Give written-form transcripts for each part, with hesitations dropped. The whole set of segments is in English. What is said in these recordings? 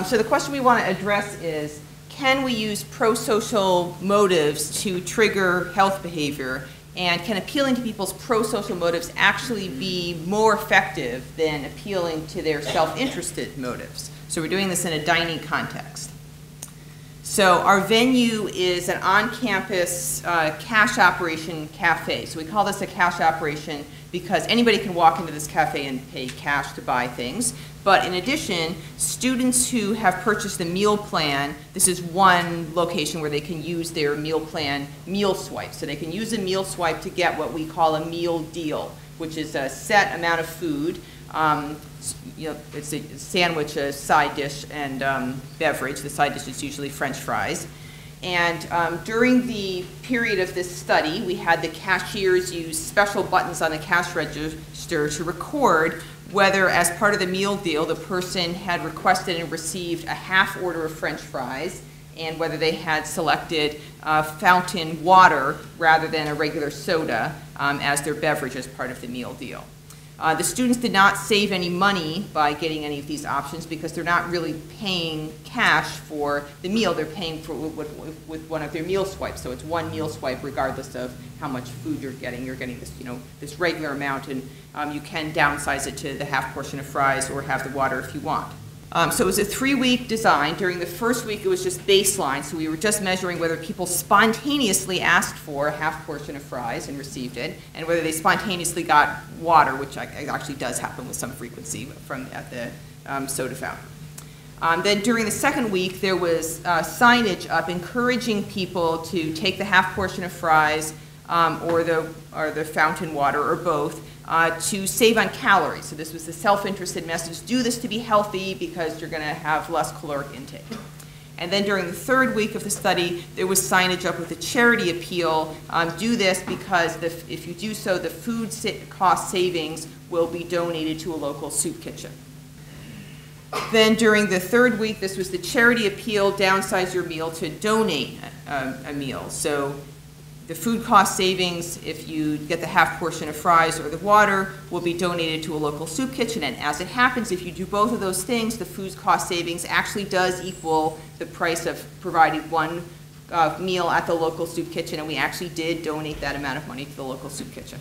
So the question we want to address is, can we use pro-social motives to trigger health behavior? And can appealing to people's pro-social motives actually be more effective than appealing to their self-interested motives? So we're doing this in a dining context. So our venue is an on-campus cash operation cafe. So we call this a cash operation because anybody can walk into this cafe and pay cash to buy things. But in addition, students who have purchased a meal plan, this is one location where they can use their meal plan meal swipe. So they can use a meal swipe to get what we call a meal deal, which is a set amount of food. It's a sandwich, a side dish, and beverage. The side dish is usually French fries. And during the period of this study, we had the cashiers use special buttons on the cash register to record whether, as part of the meal deal, the person had requested and received a half order of French fries, and whether they had selected fountain water rather than a regular soda as their beverage as part of the meal deal. The students did not save any money by getting any of these options because they're not really paying cash for the meal. They're paying for with one of their meal swipes. So it's one meal swipe regardless of how much food you're getting. You're getting this, this regular amount, and you can downsize it to the half portion of fries or have the water if you want. So it was a 3-week design. During the first week, it was just baseline. So we were just measuring whether people spontaneously asked for a half portion of fries and received it, and whether they spontaneously got water, which actually does happen with some frequency at the soda fountain. Then during the second week, there was signage up encouraging people to take the half portion of fries or the fountain water or both, to save on calories. So this was the self-interested message: do this to be healthy because you're going to have less caloric intake. And then during the third week of the study, there was signage up with a charity appeal: do this because if you do so, the food cost savings will be donated to a local soup kitchen. Then during the third week, this was the charity appeal: downsize your meal to donate a meal. So the food cost savings, if you get the half portion of fries or the water, will be donated to a local soup kitchen. And as it happens, if you do both of those things, the food cost savings actually does equal the price of providing one meal at the local soup kitchen, and we actually did donate that amount of money to the local soup kitchen.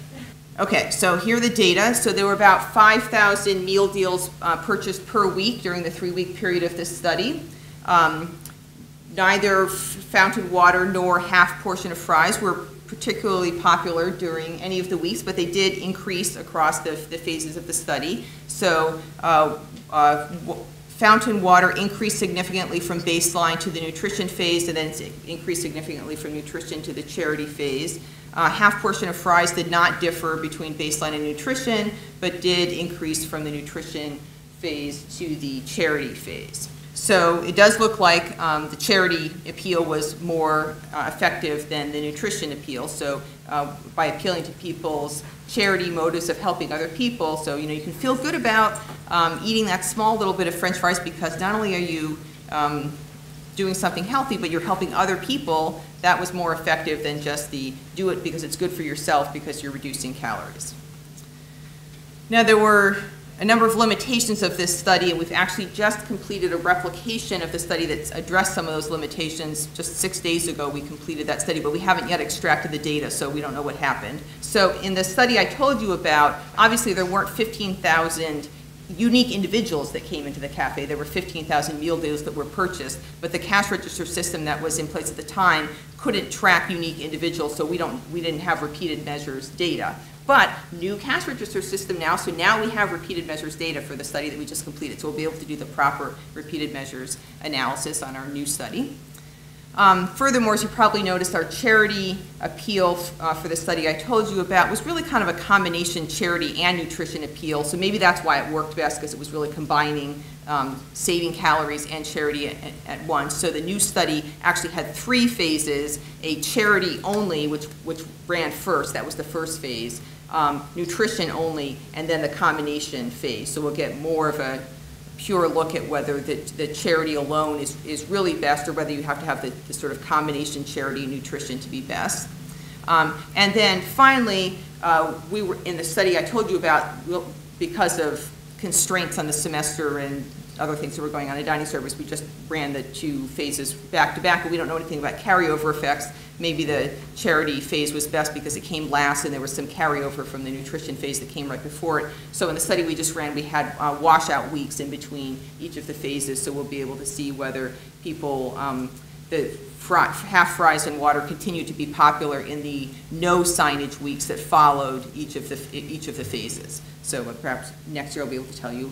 Okay, so here are the data. So there were about 5,000 meal deals purchased per week during the 3-week period of this study. Neither fountain water nor half portion of fries were particularly popular during any of the weeks, but they did increase across the phases of the study. So fountain water increased significantly from baseline to the nutrition phase, and then increased significantly from nutrition to the charity phase. Half portion of fries did not differ between baseline and nutrition, but did increase from the nutrition phase to the charity phase. So it does look like the charity appeal was more effective than the nutrition appeal. So by appealing to people's charity motives of helping other people, so you can feel good about eating that small little bit of French fries because not only are you doing something healthy, but you're helping other people. That was more effective than just the do it because it's good for yourself because you're reducing calories. Now there were a number of limitations of this study, and we've actually just completed a replication of the study that's addressed some of those limitations. Just 6 days ago we completed that study, but we haven't yet extracted the data, so we don't know what happened. So in the study I told you about, obviously there weren't 15,000 unique individuals that came into the cafe. There were 15,000 meal deals that were purchased, but the cash register system that was in place at the time couldn't track unique individuals, so we didn't have repeated measures data. But new cash register system now, so now we have repeated measures data for the study that we just completed, so we'll be able to do the proper repeated measures analysis on our new study. Furthermore, as you probably noticed, our charity appeal for the study I told you about was really kind of a combination charity and nutrition appeal, so maybe that's why it worked best, because it was really combining saving calories and charity at once. So the new study actually had 3 phases: a charity only, which ran first, that was the first phase, nutrition only, and then the combination phase. So we'll get more of a pure look at whether the charity alone is really best, or whether you have to have the sort of combination charity and nutrition to be best. And then finally, we were in the study I told you about, because of constraints on the semester and other things that were going on in dining service. We just ran the 2 phases back to back, but we don't know anything about carryover effects. Maybe the charity phase was best because it came last and there was some carryover from the nutrition phase that came right before it. So in the study we just ran, we had washout weeks in between each of the phases, so we'll be able to see whether people, the half fries and water continued to be popular in the no signage weeks that followed each of the phases. So perhaps next year I'll be able to tell you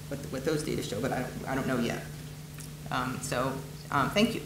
what those data show, but I don't know yet. Thank you.